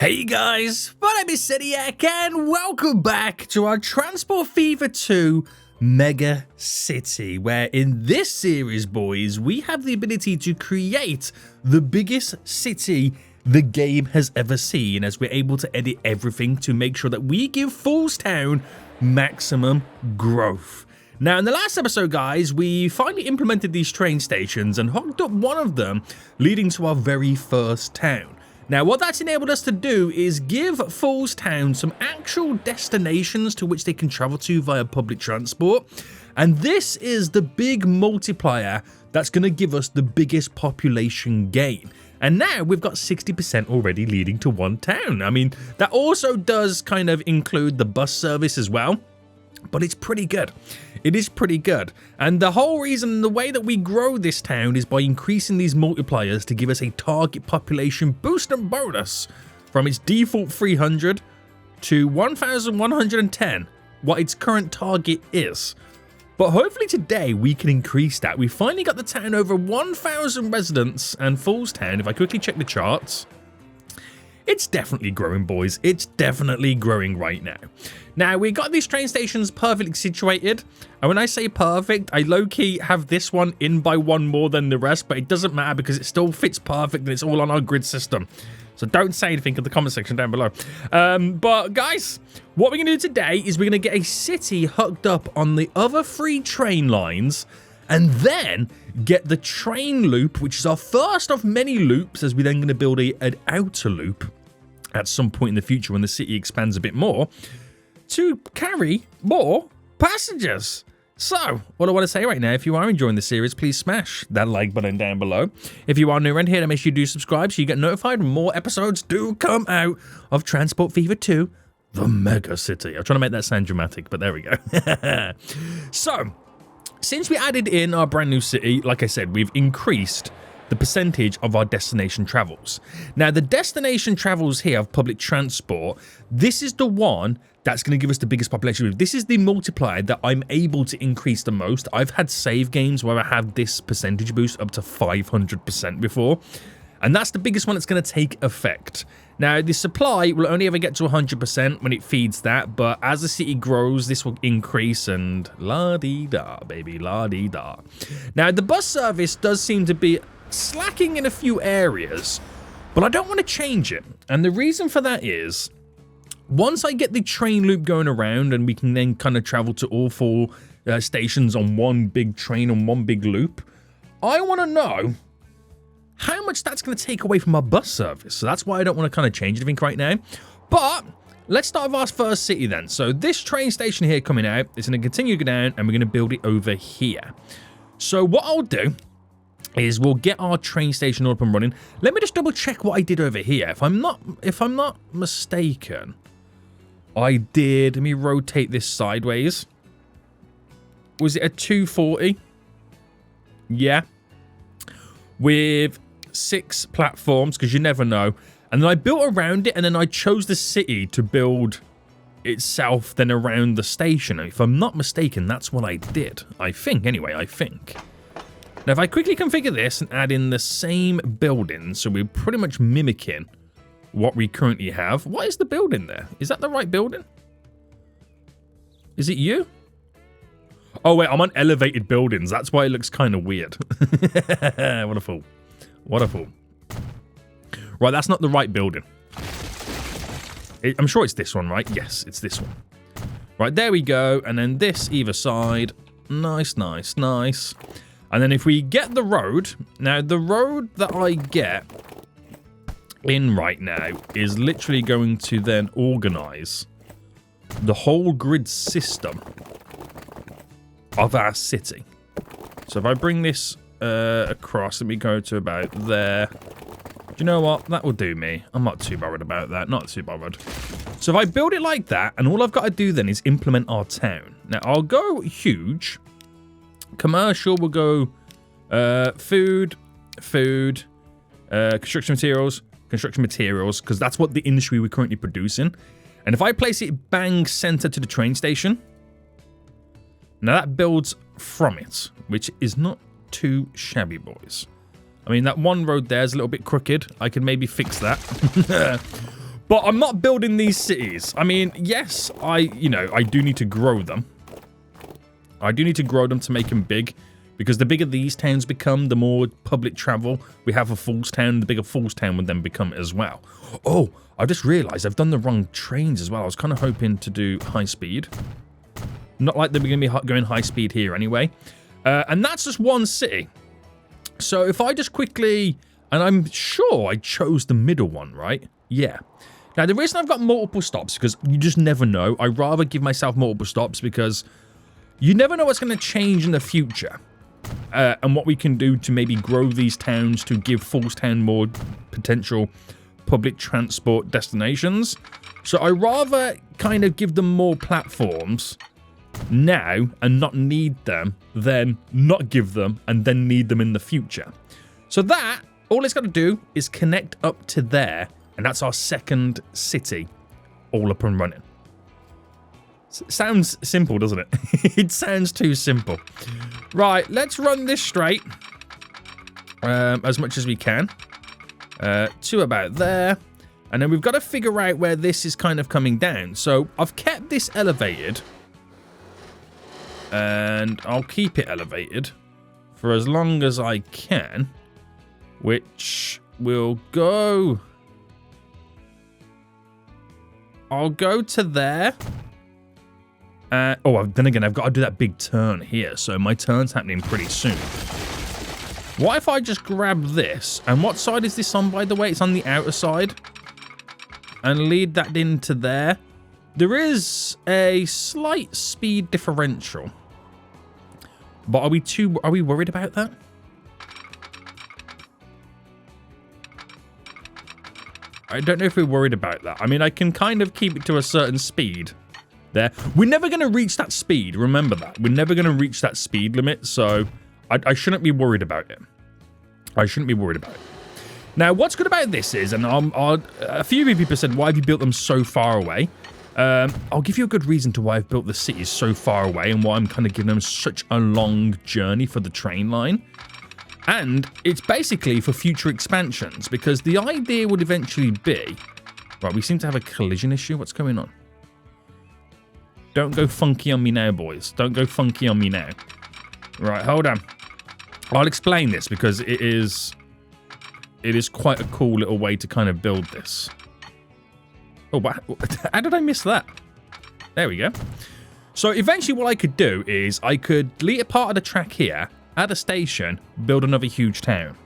Hey guys, my name is Seniac and welcome back to our Transport Fever 2 Mega City, where in this series, boys, we have the ability to create the biggest city the game has ever seen, as we're able to edit everything to make sure that we give Falls Town maximum growth. Now, in the last episode, guys, we finally implemented these train stations and hooked up one of them, leading to our very first town. Now, what that's enabled us to do is give Falls Town some actual destinations to which they can travel to via public transport. And this is the big multiplier that's going to give us the biggest population gain. And now we've got 60% already leading to one town. I mean, that also does kind of include the bus service as well. But it's pretty good. It is pretty good. And the whole reason, the way that we grow this town is by increasing these multipliers to give us a target population boost and bonus from its default 300 to 1,110, what its current target is. But hopefully today we can increase that. We finally got the town over 1,000 residents, and Falls Town, if I quickly check the charts, it's definitely growing, boys. It's definitely growing right now. Now, we got these train stations perfectly situated. And when I say perfect, I low-key have this one in by one more than the rest, but it doesn't matter because it still fits perfect and it's all on our grid system. So don't say anything in the comment section down below. But guys, what we're going to do today is we're going to get a city hooked up on the other 3 train lines, and then get the train loop, which is our first of many loops, as we're then going to build an outer loop at some point in the future when the city expands a bit more, to carry more passengers. So, what I want to say right now, if you are enjoying the series, please smash that like button down below. If you are new around here, then make sure you do subscribe so you get notified when more episodes do come out of Transport Fever 2, the Mega City. I'm trying to make that sound dramatic, but there we go. So, since we added in our brand new city, like I said, we've increased the percentage of our destination travels. Now, the destination travels here of public transport, this is the one that's going to give us the biggest population. This is the multiplier that I'm able to increase the most. I've had save games where I have this percentage boost up to 500% before, and that's the biggest one that's going to take effect. Now, the supply will only ever get to 100% when it feeds that, but as the city grows, this will increase, and la-dee-da, baby, la-dee-da. Now, the bus service does seem to be slacking in a few areas, but I don't want to change it. And the reason for that is, once I get the train loop going around and we can then kind of travel to all 4 stations on one big train on one big loop, I want to know how much that's going to take away from our bus service. So that's why I don't want to kind of change anything right now. But let's start with our first city then. So this train station here coming out is going to continue to go down, and we're going to build it over here. So what I'll do is we'll get our train station all up and running. Let me just double check what I did over here. If I'm not mistaken, I did, let me rotate this sideways. Was it a 240? Yeah. With 6 platforms, because you never know. And then I built around it, and then I chose the city to build itself then around the station. If I'm not mistaken, that's what I did. I think, anyway, I think. Now, if I quickly configure this and add in the same building, so we're pretty much mimicking what we currently have. What is the building there? Is that the right building? Is it you? Oh, wait, I'm on elevated buildings. That's why it looks kind of weird. What a fool. What a fool. Right, that's not the right building. I'm sure it's this one, right? Yes, it's this one. Right, there we go. And then this either side. Nice, nice, nice. And then if we get the road, now the road that I get in right now is literally going to then organize the whole grid system of our city. So if I bring this across, let me go to about there. Do you know what? That will do me. I'm not too bothered about that. Not too bothered. So if I build it like that, and all I've got to do then is implement our town. Now, I'll go huge. Commercial will go food, construction materials, because that's what the industry we're currently producing. And if I place it bang center to the train station, now that builds from it, which is not too shabby, boys. I mean, that one road there is a little bit crooked. I can maybe fix that. But I'm not building these cities. I mean, yes, I do need to grow them. I do need to grow them to make them big. Because the bigger these towns become, the more public travel we have for Falls Town, the bigger Falls Town would then become as well. Oh, I just realised I've done the wrong trains as well. I was kind of hoping to do high speed. Not like they're going to be going high speed here anyway. And that's just one city. So if I just quickly... And I'm sure I chose the middle one, right? Yeah. Now, the reason I've got multiple stops, because you just never know. I'd rather give myself multiple stops because you never know what's going to change in the future. And what we can do to maybe grow these towns to give Falls Town more potential public transport destinations. So I rather kind of give them more platforms now and not need them than not give them and then need them in the future. So that, all it's got to do is connect up to there, and that's our second city all up and running. Sounds simple, doesn't it? It sounds too simple. Right, let's run this straight as much as we can to about there. And then we've got to figure out where this is kind of coming down. So I've kept this elevated. And I'll keep it elevated for as long as I can. Which will go... I'll go to there. Then again, I've got to do that big turn here. So my turn's happening pretty soon. What if I just grab this? And what side is this on, by the way? It's on the outer side. And lead that into there. There is a slight speed differential. But are we worried about that? I don't know if we're worried about that. I mean, I can kind of keep it to a certain speed there. We're never going to reach that speed. Remember that. We're never going to reach that speed limit. So I shouldn't be worried about it. I shouldn't be worried about it. Now, what's good about this is, and a few people said, why have you built them so far away? I'll give you a good reason to why I've built the cities so far away and why I'm kind of giving them such a long journey for the train line. And it's basically for future expansions, because the idea would eventually be... Right, we seem to have a collision issue. What's going on? Don't go funky on me now, boys. Don't go funky on me now. Right, hold on. I'll explain this because it is quite a cool little way to kind of build this. Oh, how did I miss that? There we go. So eventually what I could do is I could delete a part of the track here, add a station, build another huge town.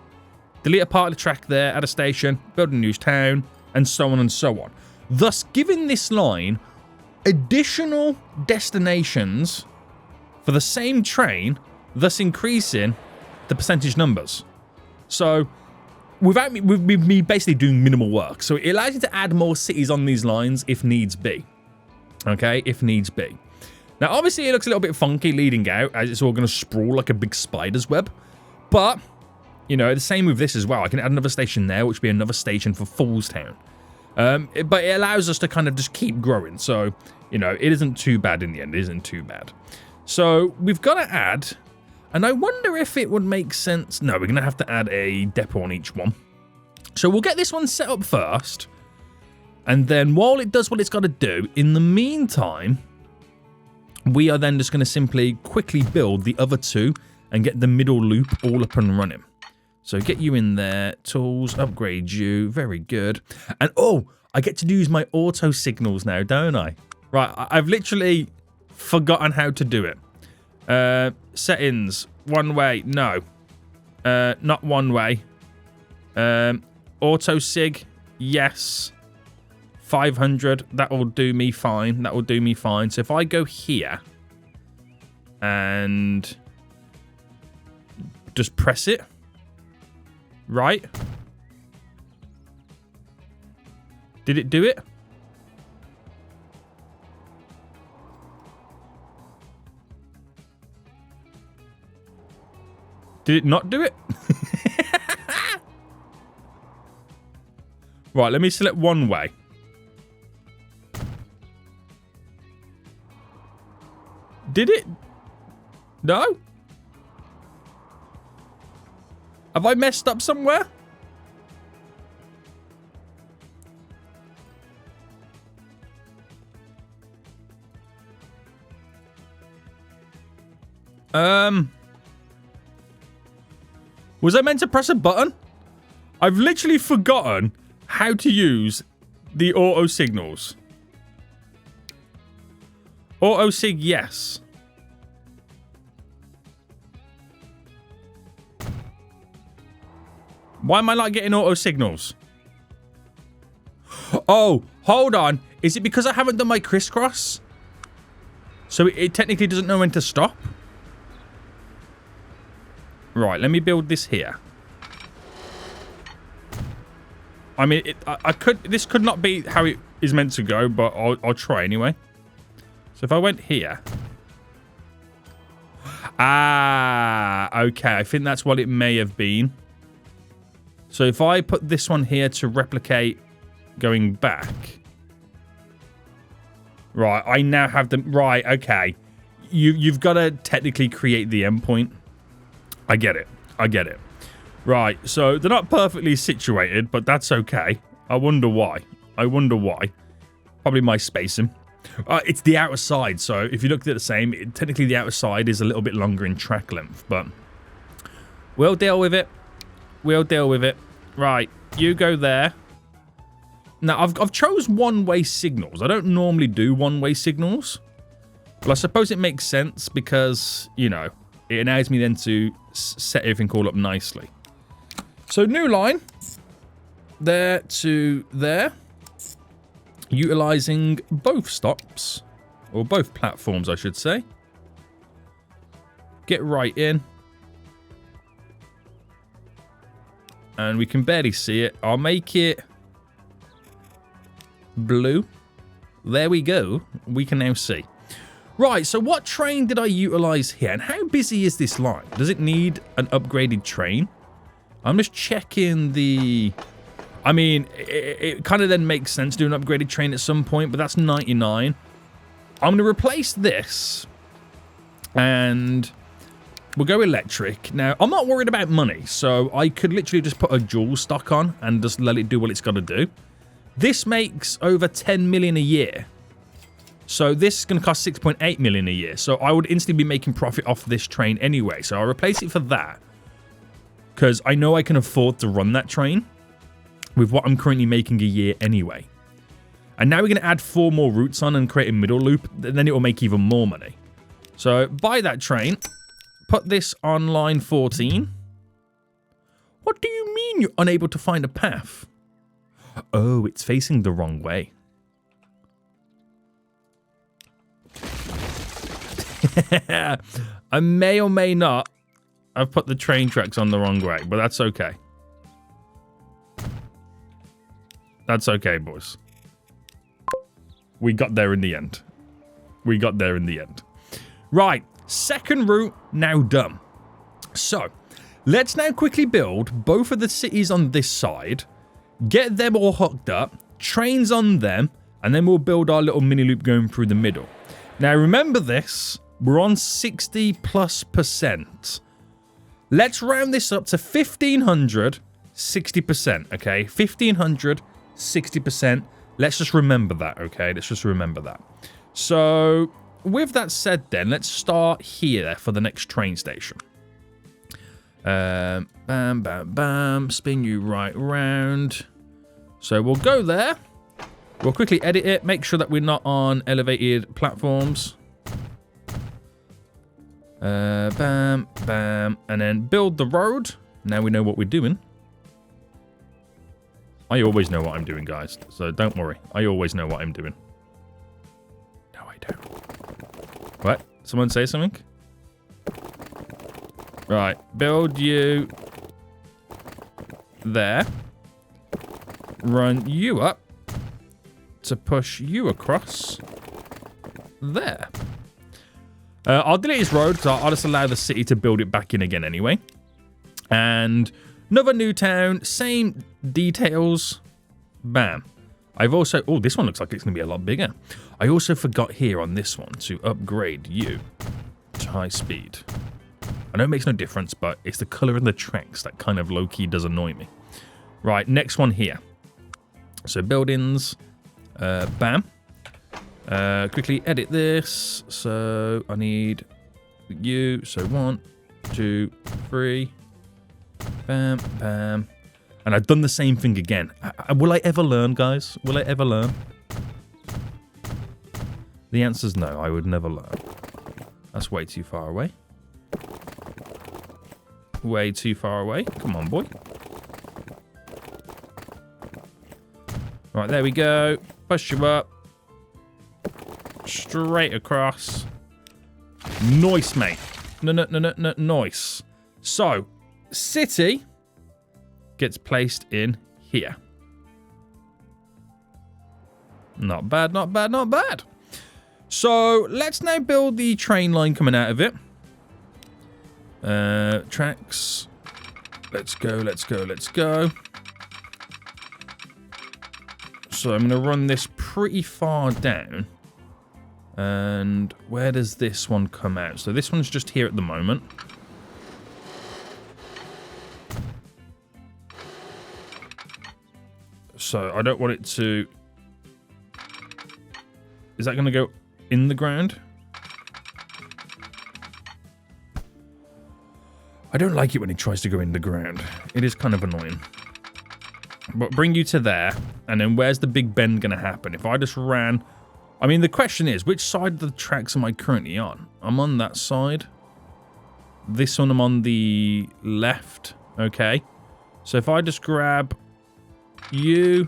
Delete a part of the track there, add a station, build a new town, and so on and so on. Thus giving this line additional destinations for the same train, thus increasing the percentage numbers. So with me basically doing minimal work. So it allows you to add more cities on these lines if needs be. Okay, if needs be. Now, obviously, it looks a little bit funky leading out as it's all going to sprawl like a big spider's web. But, you know, the same with this as well. I can add another station there, which would be another station for Falls Town. But it allows us to kind of just keep growing. So, you know, it isn't too bad in the end. It isn't too bad. So we've got to add... And I wonder if it would make sense... No, we're going to have to add a depot on each one. So we'll get this one set up first. And then while it does what it's got to do, in the meantime, we are then just going to simply quickly build the other two and get the middle loop all up and running. So get you in there. Tools, upgrade you. Very good. And oh, I get to use my auto signals now, don't I? Right, I've literally forgotten how to do it. Settings, one way, no. Not one way. Auto sig, yes. 500, that will do me fine. That will do me fine. So if I go here and just press it, right? Did it do it? Did it not do it? Right, let me select one way. Did it? No? Have I messed up somewhere? Was I meant to press a button? I've literally forgotten how to use the auto signals. Auto sig, yes. Why am I not getting auto signals? Oh, hold on. Is it because I haven't done my crisscross? So it technically doesn't know when to stop? Right, let me build this here. I mean, this could not be how it is meant to go, but I'll try anyway. So if I went here. Ah, okay. I think that's what it may have been. So if I put this one here to replicate going back. Right, I now have them. Right, okay. You've got to technically create the endpoint. I get it. I get it. Right, so they're not perfectly situated, but that's okay. I wonder why. I wonder why. Probably my spacing. It's the outer side, so if you looked at the same, technically the outer side is a little bit longer in track length, but we'll deal with it. We'll deal with it. Right, you go there. Now, I've chose one-way signals. I don't normally do one-way signals, but I suppose it makes sense because, you know, it allows me then to set everything all up nicely. So, new line. There to there. Utilizing both stops. Or both platforms, I should say. Get right in. And we can barely see it. I'll make it blue. There we go. We can now see. Right, so what train did I utilize here? And how busy is this line? Does it need an upgraded train? I'm just checking the... I mean, it kind of then makes sense to do an upgraded train at some point, but that's 99. I'm going to replace this. And we'll go electric. Now, I'm not worried about money, so I could literally just put a dual stock on and just let it do what it's got to do. This makes over 10 million a year. So this is going to cost 6.8 million a year. So I would instantly be making profit off this train anyway. So I'll replace it for that. Because I know I can afford to run that train with what I'm currently making a year anyway. And now we're going to add 4 more routes on and create a middle loop. Then it will make even more money. So buy that train. Put this on line 14. What do you mean you're unable to find a path? Oh, it's facing the wrong way. I may or may not have put the train tracks on the wrong way, but that's okay. That's okay, boys. We got there in the end. We got there in the end. Right, second route now done. So, let's now quickly build both of the cities on this side, get them all hooked up, trains on them, and then we'll build our little mini loop going through the middle. Now, remember this. We're on 60+%. Let's round this up to 1,500, 60%, okay? 1,500, 60%. Let's just remember that, okay? Let's just remember that. So, with that said then, let's start here for the next train station. Bam, bam, bam. Spin you right round. So, we'll go there. We'll quickly edit it. Make sure that we're not on elevated platforms. Bam, bam. And then build the road. Now we know what we're doing. I always know what I'm doing, guys. So don't worry. I always know what I'm doing. No, I don't. What? Someone say something? Right. Build you there. Run you up to push you across there. I'll delete this road because I'll just allow the city to build it back in again anyway. And another new town, same details. Bam. I've also... Oh, this one looks like it's going to be a lot bigger. I also forgot here on this one to upgrade you to high speed. I know it makes no difference, but it's the color of the tracks that kind of low-key does annoy me. Right, next one here. So buildings... bam. Quickly edit this. So I need you. So 1, 2, 3. Bam, bam. And I've done the same thing again. Will I ever learn, guys? Will I ever learn? The answer's no. I would never learn. That's way too far away. Way too far away. Come on, boy. Right, there we go. Push you up. Straight across. Nice, mate. No, nice. So, city gets placed in here. Not bad, not bad, not bad. So, let's now build the train line coming out of it. Tracks. Let's go, let's go, let's go. So, I'm going to run this pretty far down. And where does this one come out? So, this one's just here at the moment. So, I don't want it to... Is that going to go in the ground? I don't like it when it tries to go in the ground. It is kind of annoying. But bring you to there. And then where's the big bend going to happen? If I just ran... I mean, the question is, which side of the tracks am I currently on? I'm on that side. This one I'm on the left. Okay. So if I just grab you...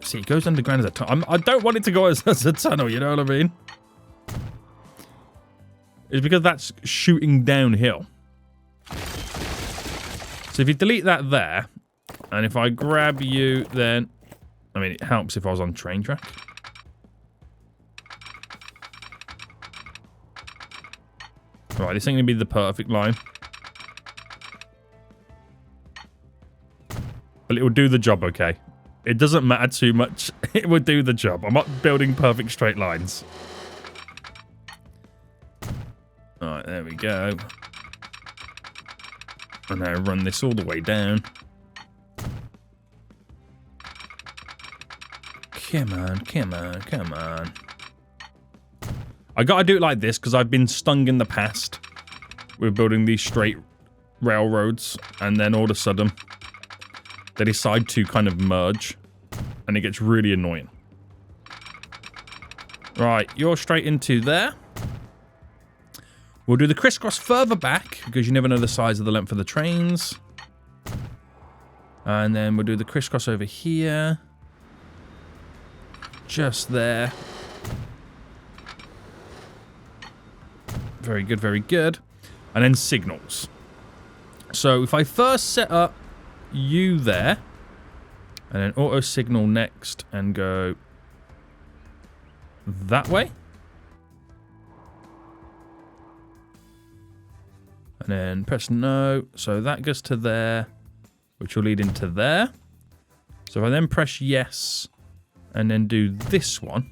See, it goes underground as a tunnel. I don't want it to go as a tunnel, you know what I mean? It's because that's shooting downhill. So if you delete that there, and if I grab you, then... I mean, it helps if I was on train track. Right, this ain't going to be the perfect line. But it will do the job okay. It doesn't matter too much. It will do the job. I'm not building perfect straight lines. Alright, there we go. And now run this all the way down. Come on, come on, come on. I gotta do it like this because I've been stung in the past with building these straight railroads, and then all of a sudden they decide to kind of merge, and it gets really annoying. Right, you're straight into there. We'll do the crisscross further back because you never know the size of the length of the trains. And then we'll do the crisscross over here. Just there. Very good, very good. And then signals. So if I first set up you there, and then auto signal next and go that way. And then press no. So that goes to there, which will lead into there. So if I then press yes, and then do this one,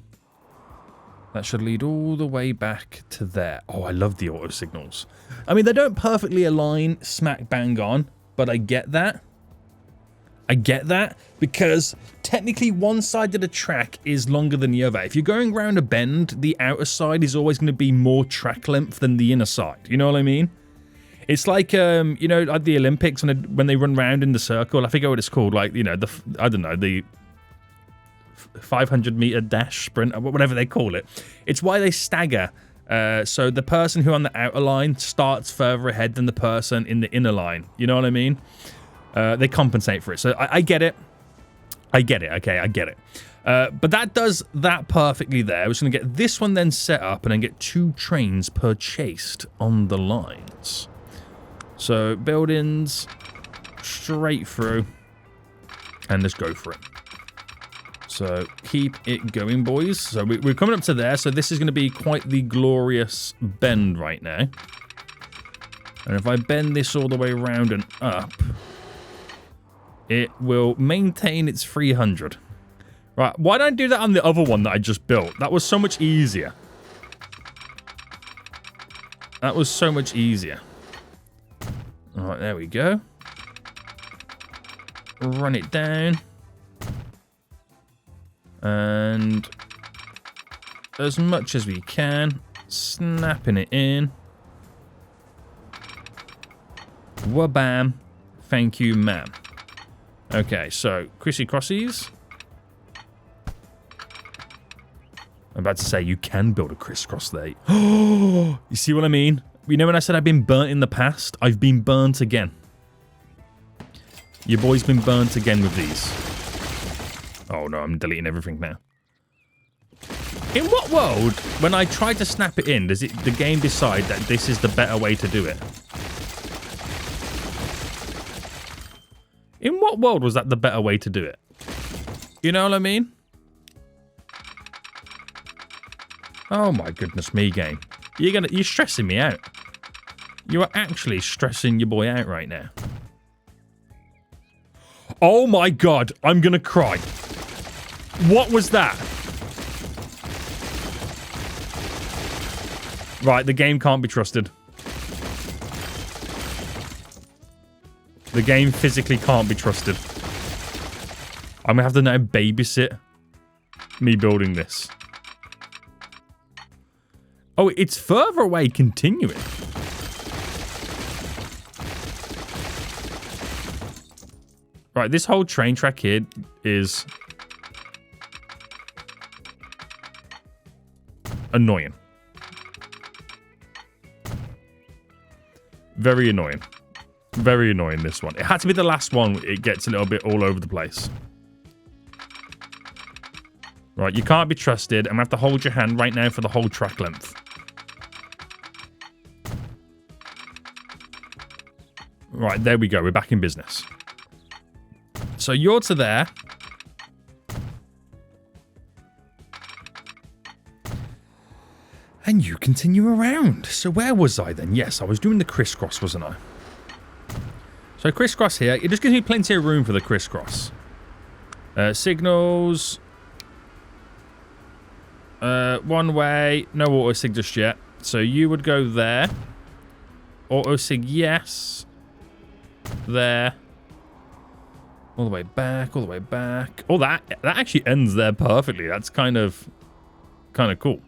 that should lead all the way back to there. Oh, I love the auto signals. I mean, they don't perfectly align smack bang on, but I get that. I get that because technically one side of the track is longer than the other. If you're going around a bend, the outer side is always going to be more track length than the inner side. You know what I mean? It's like, you know, like the Olympics when they run round in the circle. I forget what it's called. Like, you know, I don't know, the 500-meter dash sprint, or whatever they call it. It's why they stagger. So the person who on the outer line starts further ahead than the person in the inner line. You know what I mean? They compensate for it. So I get it. I get it. Okay, I get it. But that does that perfectly there. We're just going to get this one then set up and then get 2 trains purchased on the lines. So buildings straight through and let's go for it. So keep it going, boys. So we're coming up to there. So this is going to be quite the glorious bend right now. And if I bend this all the way around and up, it will maintain its 300. Right, why don't I do that on the other one that I just built? That was so much easier. That was so much easier. All right, there we go. Run it down. And as much as we can, Snapping it in. Wabam. Thank you, ma'am. Okay, so Chrissy Crossies. I'm about to say you can build a crisscross there. Oh, you see what I mean? You know when I said I've been burnt in the past? I've been burnt again. Your boy's been burnt again with these. Oh no, I'm deleting everything now. In what world, when I try to snap it in, does the game decide that this is the better way to do it? In what world was that the better way to do it? You know what I mean? Oh my goodness me, game. You're stressing me out. You are actually stressing your boy out right now. Oh my god, I'm gonna cry. What was that? Right, the game can't be trusted. The game physically can't be trusted. I'm gonna have to now babysit me building this. Oh, it's further away continuing. Right, this whole train track here is annoying. Very annoying. Very annoying, this one. It had to be the last one. It gets a little bit all over the place. Right, you can't be trusted. I'm going to have to hold your hand right now for the whole track length. Right, there we go. We're back in business. So you're to there. And you continue around. So where was I then? Yes, I was doing the crisscross, wasn't I? So crisscross here. It just gives me plenty of room for the crisscross. Signals. One way. No auto sig just yet. So you would go there. Auto sig, yes. There. All the way back, all the way back. Oh, that actually ends there perfectly. That's kind of cool.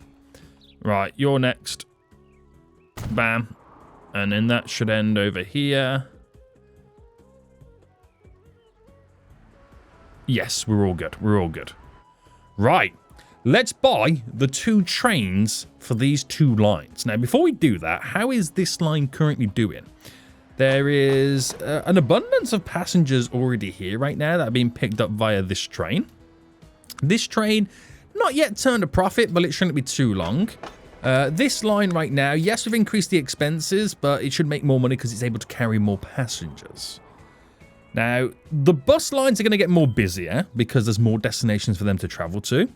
Right, you're next. Bam. And then that should end over here. Yes, we're all good. We're all good. Right. Let's buy the 2 trains for these 2 lines. Now, before we do that, how is this line currently doing? There is an abundance of passengers already here right now that are being picked up via this train. This train, not yet turned a profit, but it shouldn't be too long. This line right now, yes, we've increased the expenses, but it should make more money because it's able to carry more passengers. Now, the bus lines are going to get more busier because there's more destinations for them to travel to.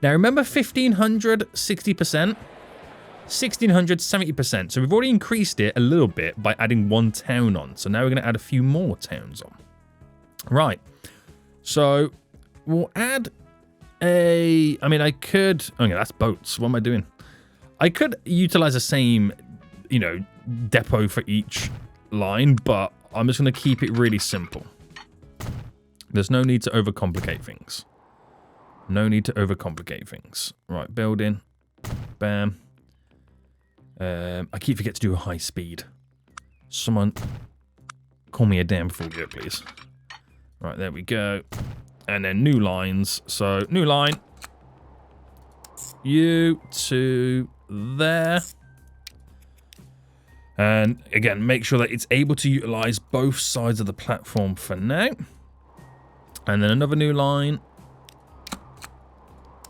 Now, remember 1,500, 60%? 1,600, 70%. So we've already increased it a little bit by adding 1 town on. So now we're going to add a few more towns on. Right. So we'll add a... I mean, I could... Oh, yeah, that's boats. What am I doing? I could utilize the same, depot for each line, but I'm just going to keep it really simple. There's no need to overcomplicate things. No need to overcomplicate things. Right, building. Bam. I keep forgetting to do a high speed. Someone call me a damn fool here, please. Right, there we go. And then new lines. So, new line. You to there. And again, make sure that it's able to utilize both sides of the platform for now. And then another new line.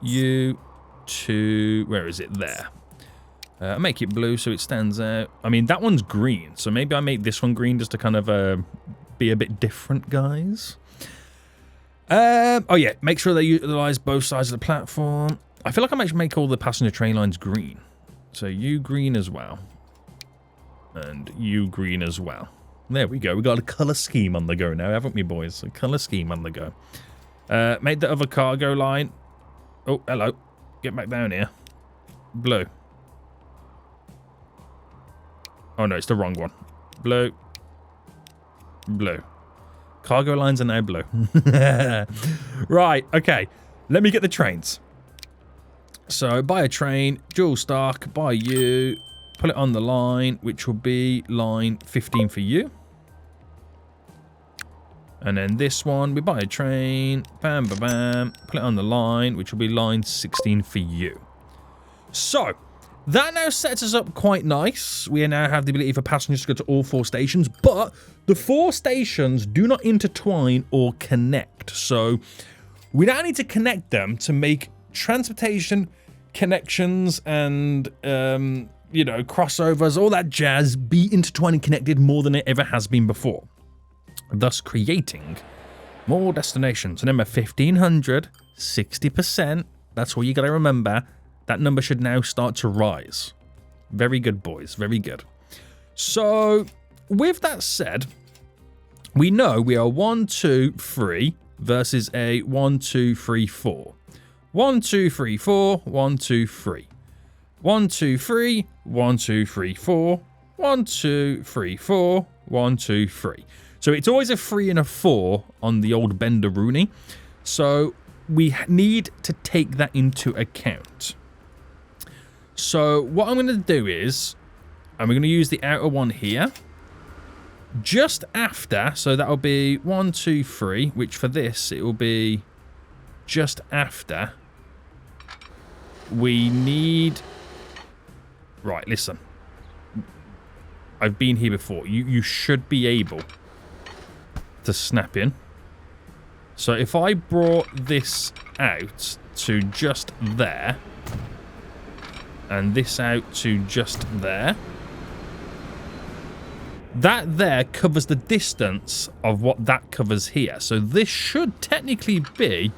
You to... Where is it? There. I'll make it blue so it stands out. I mean, that one's green. So maybe I make this one green just to kind of be a bit different, guys. Oh, yeah. Make sure they utilize both sides of the platform. I feel like I might make all the passenger train lines green. So you green as well. And you green as well. There we go. We got a colour scheme on the go now, haven't we, boys? A colour scheme on the go. Made the other cargo line. Oh, hello. Get back down here. Blue. Oh, no, it's the wrong one. Blue. Blue. Cargo lines are now blue. Right, okay. Let me get the trains. So buy a train, dual stock, buy you, put it on the line, which will be line 15 for you. And then this one, we buy a train, bam, bam, bam, put it on the line, which will be line 16 for you. So, that now sets us up quite nice. We now have the ability for passengers to go to all 4 stations, but the 4 stations do not intertwine or connect. So, we now need to connect them to make transportation connections and, you know, crossovers, all that jazz, be intertwined and connected more than it ever has been before. Thus creating more destinations. Remember, 1,500, 60%. That's all you got to remember. That number should now start to rise. Very good, boys. Very good. So, with that said, we know we are 1, 2, 3 versus a 1, 2, 3, 4. 1, 2, 3, 4, 1, 2, 3. 1, 2, 3, 1, 2, 3, 4. 1, 2, 3, 4, 1, 2, 3. So it's always a 3 and a 4 on the old Bender Rooney. So we need to take that into account. So what I'm going to do is, I'm going to use the outer one here. Just after, so that'll be 1, 2, 3, which for this, it will be just after. We need... Right, listen. I've been here before. You should be able to snap in. So if I brought this out to just there, and this out to just there, that there covers the distance of what that covers here. So this should technically be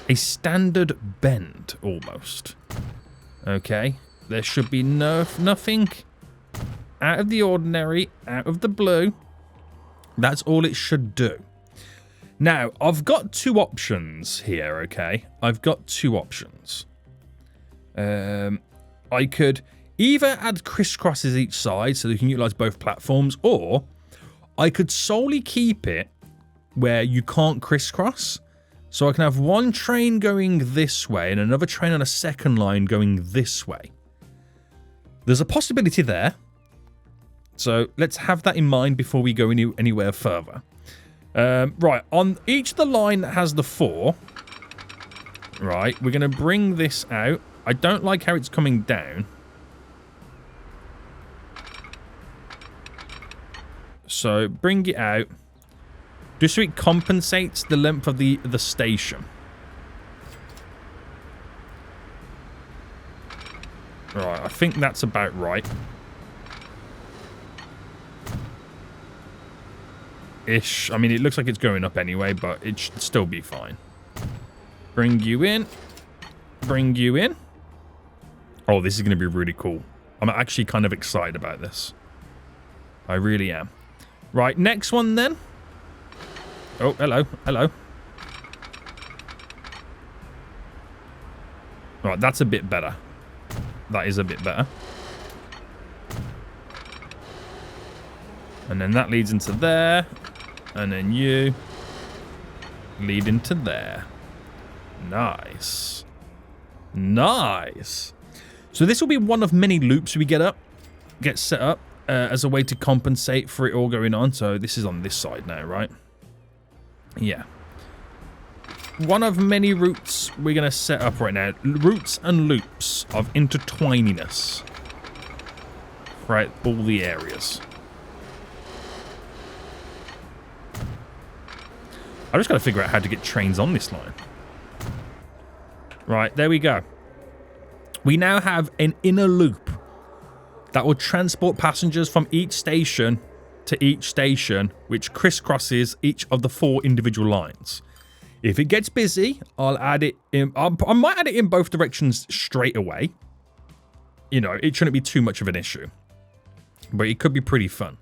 a standard bend, almost. Okay, there should be nothing out of the ordinary, out of the blue. That's all it should do. Now, I've got 2 options here, okay? I've got 2 options. I could either add crisscrosses each side so that you can utilize both platforms, or I could solely keep it where you can't crisscross. So I can have one train going this way and another train on a second line going this way. There's a possibility there. So let's have that in mind before we go anywhere further. Right, on each of the line that has the 4, right, we're going to bring this out. I don't like how it's coming down. So bring it out. Just so it compensates the length of the station. Right, I think that's about right. Ish. I mean, it looks like it's going up anyway, but it should still be fine. Bring you in. Bring you in. Oh, this is going to be really cool. I'm actually kind of excited about this. I really am. Right, next one then. Oh, hello. Hello. Right, that's a bit better. That is a bit better. And then that leads into there. And then you lead into there. Nice. Nice. So this will be one of many loops we get set up as a way to compensate for it all going on. So this is on this side now, right? Yeah. One of many routes we're going to set up right now. Routes and loops of intertwininess. Right, all the areas. I've just got to figure out how to get trains on this line. Right, there we go. We now have an inner loop that will transport passengers from each station to each station, which crisscrosses each of the 4 individual lines. If it gets busy, I'll add it in. I might add it in both directions straight away. You know, it shouldn't be too much of an issue. But it could be pretty fun.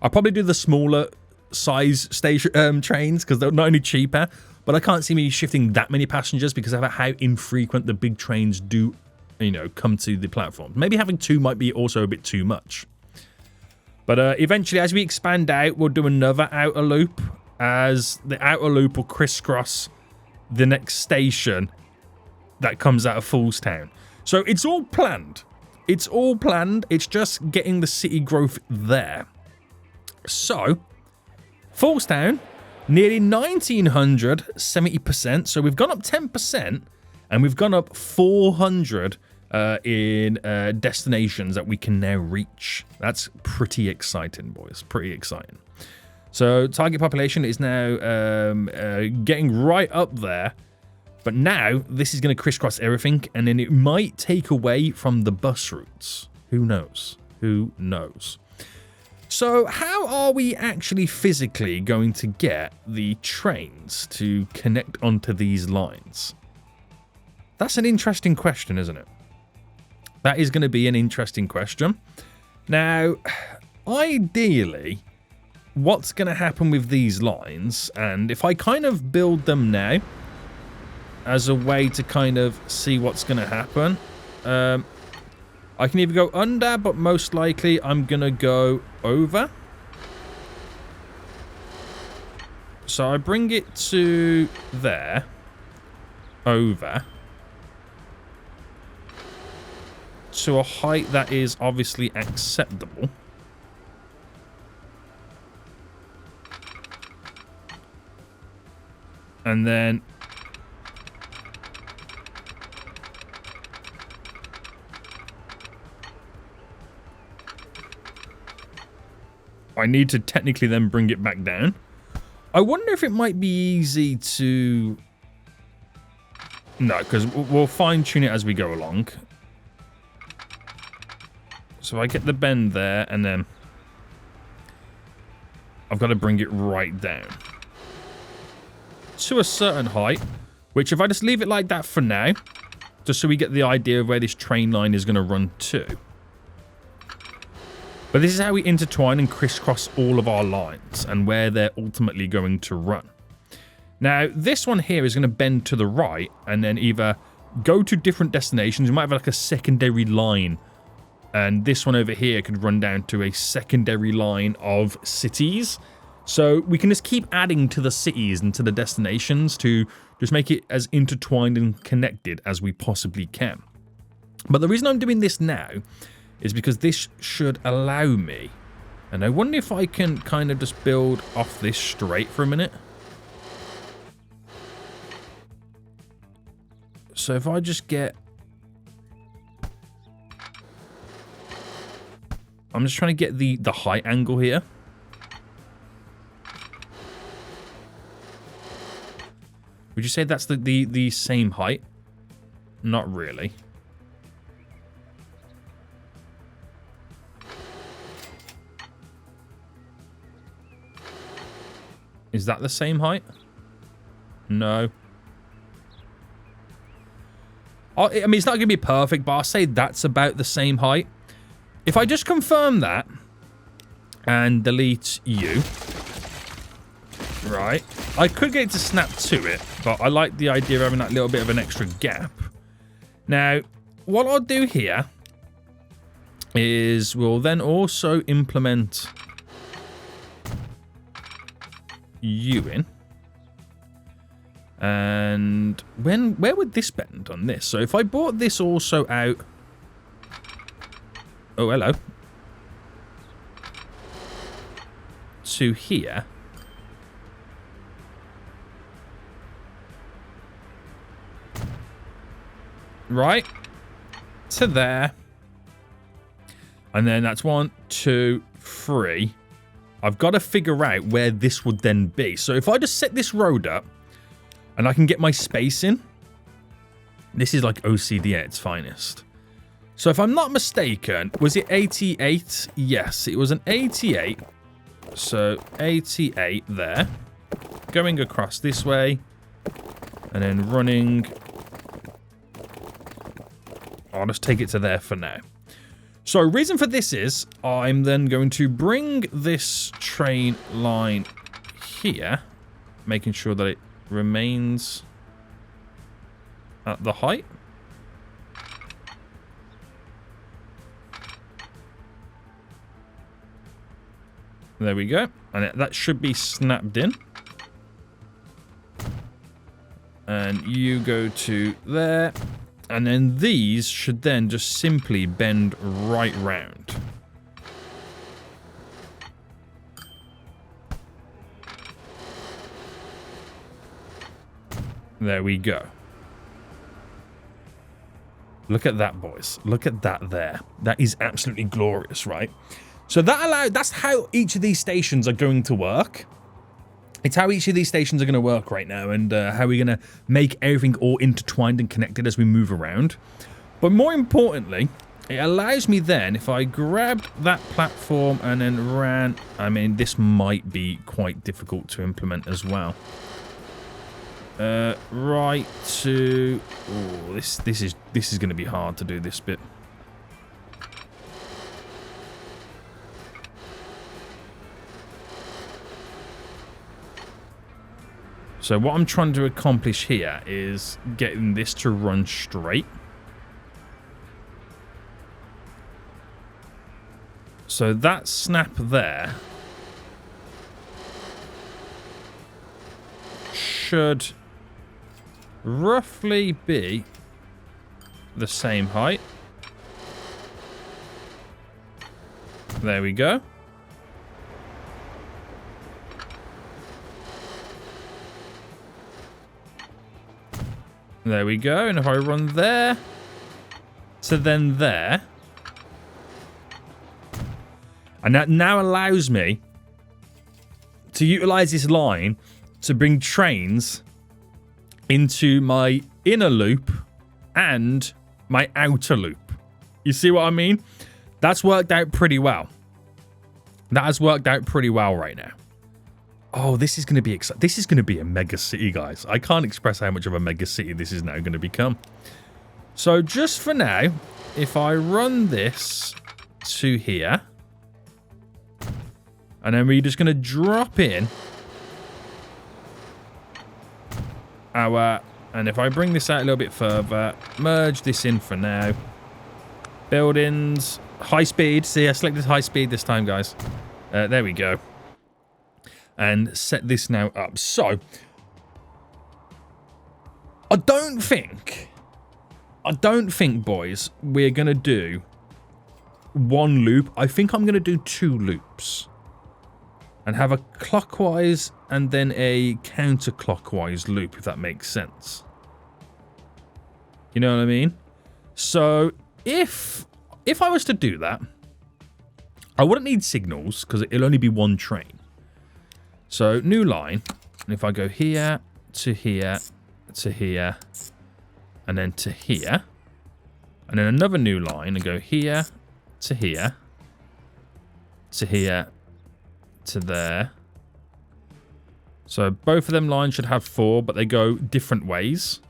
I'll probably do the smaller size station trains because they're not only cheaper, but I can't see me shifting that many passengers because of how infrequent the big trains do, you know, come to the platform. Maybe having 2 might be also a bit too much. But eventually, as we expand out, we'll do another outer, as the outer loop will crisscross the next station that comes out of Foolstown. So it's all planned. It's all planned. It's just getting the city growth there. So, Foolstown, nearly 1900, 70%. So we've gone up 10%, and we've gone up 400 in destinations that we can now reach. That's pretty exciting, boys. Pretty exciting. So target population is now getting right up there. But now this is going to crisscross everything, and then it might take away from the bus routes. Who knows? Who knows? So how are we actually physically going to get the trains to connect onto these lines? That's an interesting question, isn't it? That is going to be an interesting question. Now, ideally, what's going to happen with these lines, and if I kind of build them now as a way to kind of see what's going to happen, I can either go under, but most likely I'm going to go over. So I bring it to there, over, to a height that is obviously acceptable. And then I need to technically then bring it back down. I wonder if it might be easy to... No, because we'll fine-tune it as we go along. So I get the bend there, and then I've got to bring it right down to a certain height, which if I just leave it like that for now, just so we get the idea of where this train line is going to run to. But this is how we intertwine and crisscross all of our lines and where they're ultimately going to run. Now, this one here is going to bend to the right and then either go to different destinations. We might have like a secondary line. And this one over here could run down to a secondary line of cities. So we can just keep adding to the cities and to the destinations to just make it as intertwined and connected as we possibly can. But the reason I'm doing this now is because this should allow me, and I wonder if I can kind of just build off this straight for a minute. So if I just get... I'm just trying to get the height angle here. Would you say that's the same height? Not really. Is that the same height? No. I mean, it's not going to be perfect, but I'll say that's about the same height. If I just confirm that and delete you, right, I could get it to snap to it, but I like the idea of having that little bit of an extra gap. Now, what I'll do here is we'll then also implement you in. And where would this bend on this? So if I brought this also out... Oh, hello. To here. Right. To there. And then that's 1, 2, 3. I've got to figure out where this would then be. So if I just set this road up and I can get my space in, this is like OCD at its finest. So if I'm not mistaken, was it 88? Yes, it was an 88. So 88 there. Going across this way. And then running. I'll just take it to there for now. So reason for this is I'm then going to bring this train line here, making sure that it remains at the height. There we go. And that should be snapped in. And you go to there. And then these should then just simply bend right round. There we go. Look at that, boys. Look at that there. That is absolutely glorious, right? So that's how each of these stations are going to work. It's how each of these stations are going to work right now, and how we're going to make everything all intertwined and connected as we move around. But more importantly, it allows me then, if I grabbed that platform and then ran, I mean, this might be quite difficult to implement as well. Right to... Oh, this is going to be hard to do this bit. So what I'm trying to accomplish here is getting this to run straight. So that snap there should roughly be the same height. There we go. There we go. And if I run there to then there, and that now allows me to utilize this line to bring trains into my inner loop and my outer loop. You see what I mean? That's worked out pretty well. That has worked out pretty well right now. Oh, this is going to be exciting. This is going to be a mega city, guys. I can't express how much of a mega city this is now going to become. So just for now, if I run this to here, and then we're just going to drop in our, and if I bring this out a little bit further, merge this in for now. Buildings, high speed. See, I selected high speed this time, guys. There we go. And set this now up. So, I don't think, boys, we're going to do one loop. I think I'm going to do 2 loops. And have a clockwise and then a counterclockwise loop, if that makes sense. You know what I mean? So, if I was to do that, I wouldn't need signals, because it'll only be one train. So, new line, and if I go here, to here, to here, and then to here, and then another new line, and go here, to here, to here, to there. So, both of them lines should have 4, but they go different ways.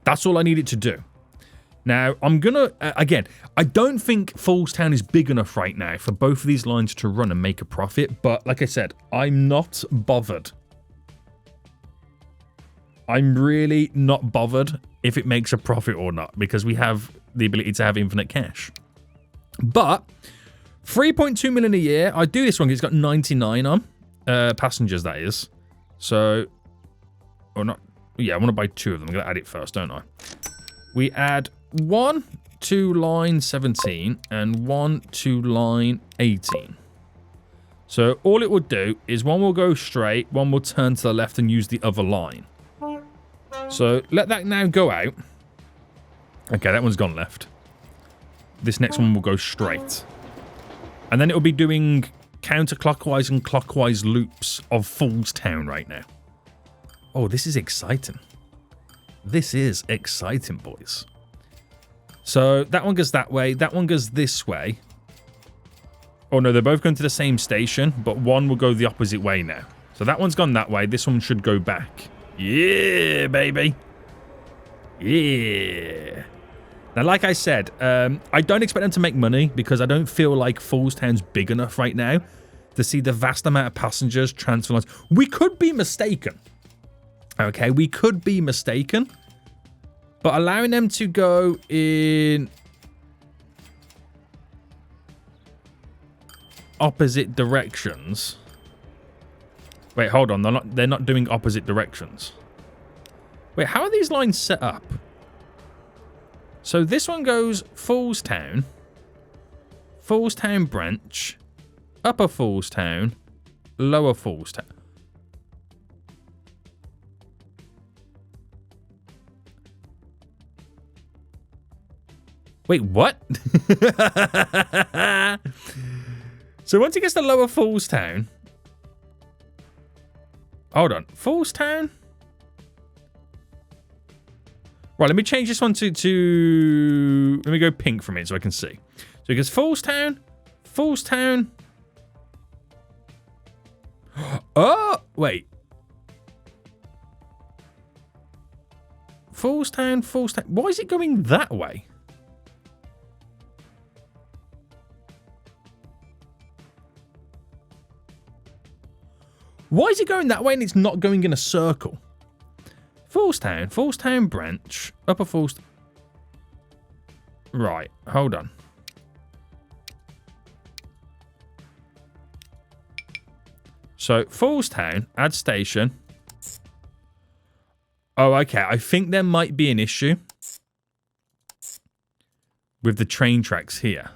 That's all I need it to do. Now, I'm going to, again, I don't think Foolstown is big enough right now for both of these lines to run and make a profit. But like I said, I'm not bothered. I'm really not bothered if it makes a profit or not, because we have the ability to have infinite cash. But 3.2 million a year. I do this one because it's got 99 on passengers, that is. So, or not. Yeah, I want to buy 2 of them. I'm going to add it first, don't I? We add 1 to line 17 and 1 to line 18. So all it will do is one will go straight, one will turn to the left and use the other line. So let that now go out. Okay, that one's gone left. This next one will go straight. And then it will be doing counterclockwise and clockwise loops of Foolstown right now. Oh, this is exciting. This is exciting, boys. So that one goes that way. That one goes this way. Oh, no, they're both going to the same station, but one will go the opposite way now. So that one's gone that way. This one should go back. Yeah, baby. Yeah. Now, like I said, I don't expect them to make money because I don't feel like Foolstown's big enough right now to see the vast amount of passengers transfer lines. We could be mistaken. Okay, we could be mistaken. But allowing them to go in opposite directions. Wait, hold on. They're not doing opposite directions. Wait, how are these lines set up? So this one goes Foolstown, Foolstown branch, Upper Foolstown, Lower Foolstown. Wait, what? So once it gets to Lower Foolstown... Hold on. Foolstown? Right, let me change this one to... Let me go pink from it so I can see. So it goes Foolstown, Foolstown... Oh, wait. Foolstown, Foolstown... Why is it going that way? Why is it going that way and it's not going in a circle? Foolstown, Foolstown branch, Upper Foolstown. Right, hold on. So, Foolstown, add station. Oh, okay. I think there might be an issue with the train tracks here.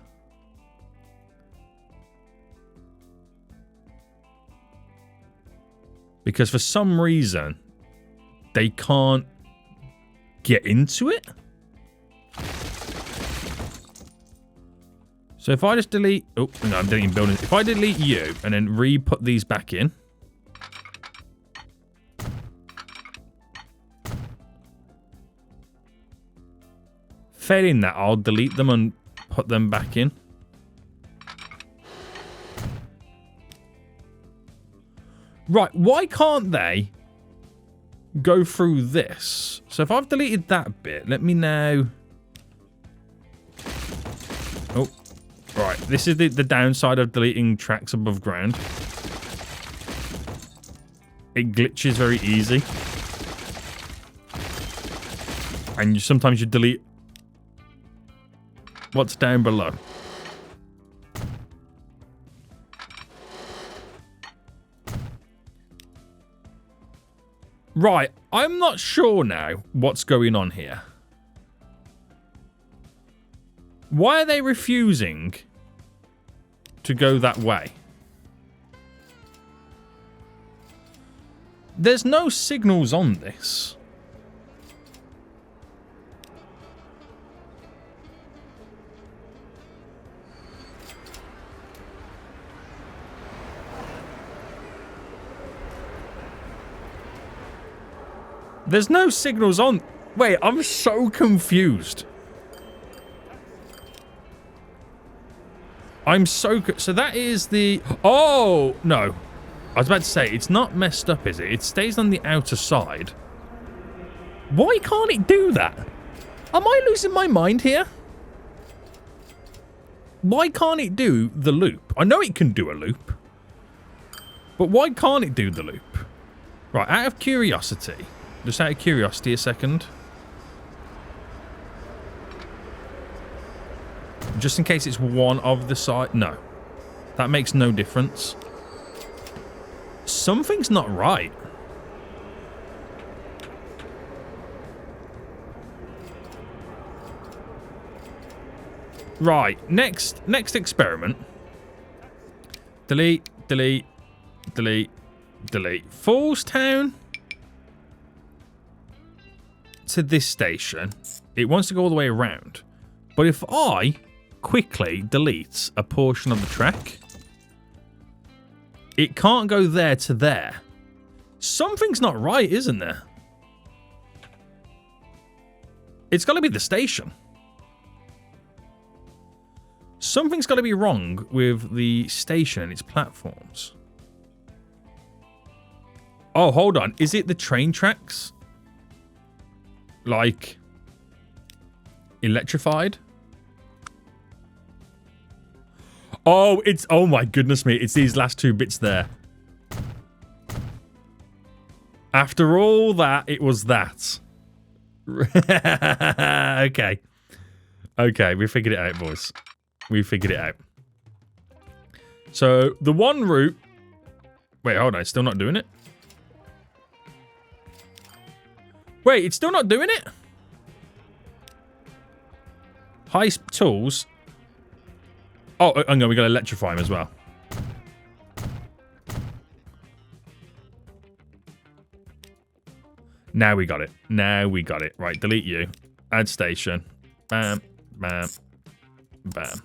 Because for some reason, they can't get into it. So if I just delete... Oh, no, I'm deleting buildings. If I delete you and then re-put these back in. Failing that, I'll delete them and put them back in. Right, why can't they go through this? So if I've deleted that bit, let me now... Oh, right. This is the downside of deleting tracks above ground. It glitches very easy. And sometimes you delete what's down below. Right, I'm not sure now what's going on here. Why are they refusing to go that way? There's no signals on this. There's no signals on... Wait, I'm so confused. I'm so... So that is the... Oh, no. I was about to say, it's not messed up, is it? It stays on the outer side. Why can't it do that? Am I losing my mind here? Why can't it do the loop? I know it can do a loop. But why can't it do the loop? Right, out of curiosity... Just out of curiosity a second. Just in case it's one of the side. No. That makes no difference. Something's not right. Right. Next experiment. Delete, delete, delete, delete. Foolstown. To this station, it wants to go all the way around. But if I quickly delete a portion of the track, it can't go there to there. Something's not right, isn't there? It's got to be the station. Something's got to be wrong with the station and its platforms. Oh, hold on. Is it the train tracks? Like, electrified? Oh, it's... Oh my goodness me. It's these last two bits there. After all that, it was that. Okay. Okay, we figured it out, boys. We figured it out. So, the one route... Wait, hold on. It's still not doing it? Wait, it's still not doing it? High tools. Oh, hang on, we got to electrify him as well. Now we got it. Now we got it. Right, delete you. Add station. Bam, bam, bam.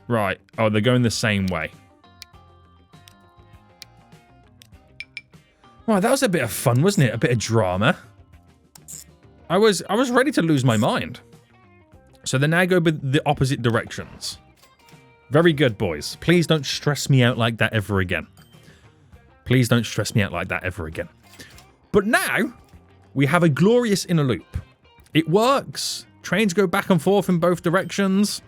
Right. Oh, they're going the same way. Right, that was a bit of fun, wasn't it? A bit of drama. I was ready to lose my mind. So they now go with the opposite directions. Very good, boys. Please don't stress me out like that ever again. Please don't stress me out like that ever again. But now, we have a glorious inner loop. It works. Trains go back and forth in both directions.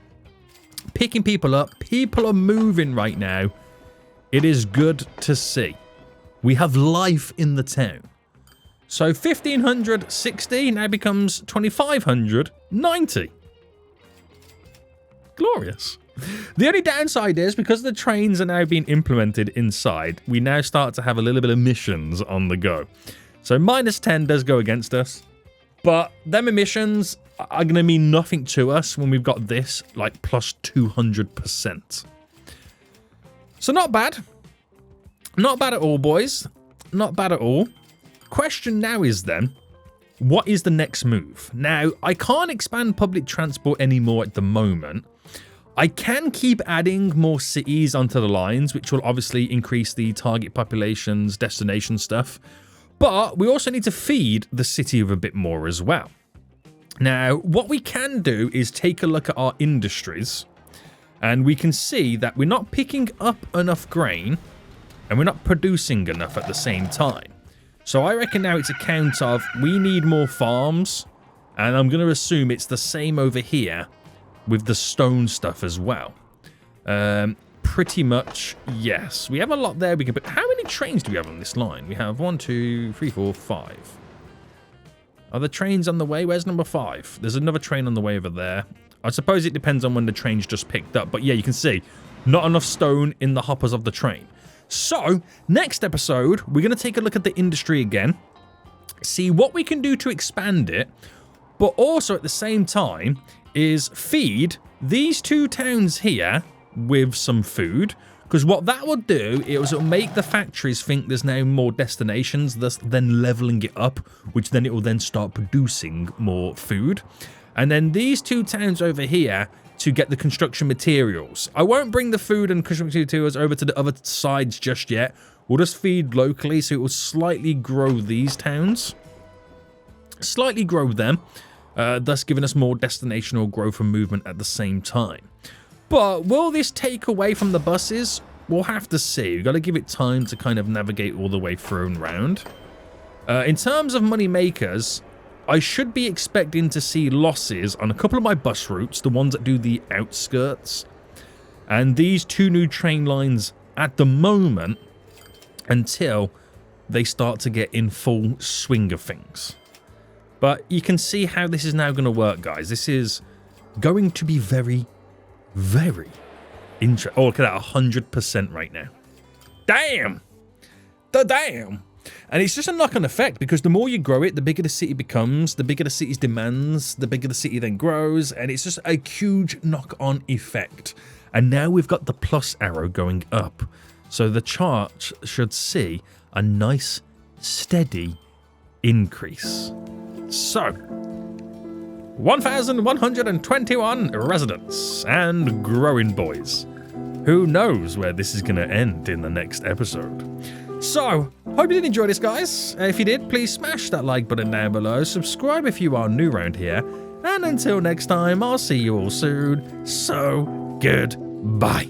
Picking people up. People are moving right now. It is good to see. We have life in the town. So 1,560 now becomes 2,590. Glorious. The only downside is, because the trains are now being implemented inside, we now start to have a little bit of missions on the go. So -10 does go against us. But them emissions are going to mean nothing to us when we've got this, like, plus 200%. So not bad. Not bad at all, boys. Not bad at all. Question now is then, what is the next move? Now, I can't expand public transport anymore at the moment. I can keep adding more cities onto the lines, which will obviously increase the target populations, destination stuff. But we also need to feed the city with a bit more as well. Now, what we can do is take a look at our industries, and we can see that we're not picking up enough grain, and we're not producing enough at the same time. So I reckon now it's a count of we need more farms, and I'm going to assume it's the same over here with the stone stuff as well. Pretty much, yes. We have a lot there we can put. How many trains do we have on this line? We have 1, 2, 3, 4, 5. Are the trains on the way? Where's number 5? There's another train on the way over there. I suppose it depends on when the train's just picked up. But yeah, you can see, not enough stone in the hoppers of the train. So, next episode, we're going to take a look at the industry again. See what we can do to expand it. But also, at the same time, is feed these two towns here with some food. Because what that will do, it will make the factories think there's now more destinations, thus then leveling it up, which then it will then start producing more food. And then these two towns over here to get the construction materials. I won't bring the food and construction materials over to the other sides just yet. We'll just feed locally, so it will slightly grow these towns. Slightly grow them, thus giving us more destinational growth and movement at the same time. But will this take away from the buses? We'll have to see. We've got to give it time to kind of navigate all the way through and round. In terms of money makers, I should be expecting to see losses on a couple of my bus routes, the ones that do the outskirts. And these two new train lines at the moment, until they start to get in full swing of things. But you can see how this is now going to work, guys. This is going to be very, very interesting. Oh, look at that, 100% right now. Damn! Damn! And it's just a knock-on effect, because the more you grow it, the bigger the city becomes, the bigger the city's demands, the bigger the city then grows, and it's just a huge knock-on effect. And now we've got the plus arrow going up, so the chart should see a nice, steady increase. So, 1,121 residents and growing, boys. Who knows where this is going to end in the next episode. So, hope you did enjoy this, guys. If you did, please smash that like button down below. Subscribe if you are new around here. And until next time, I'll see you all soon. So, goodbye.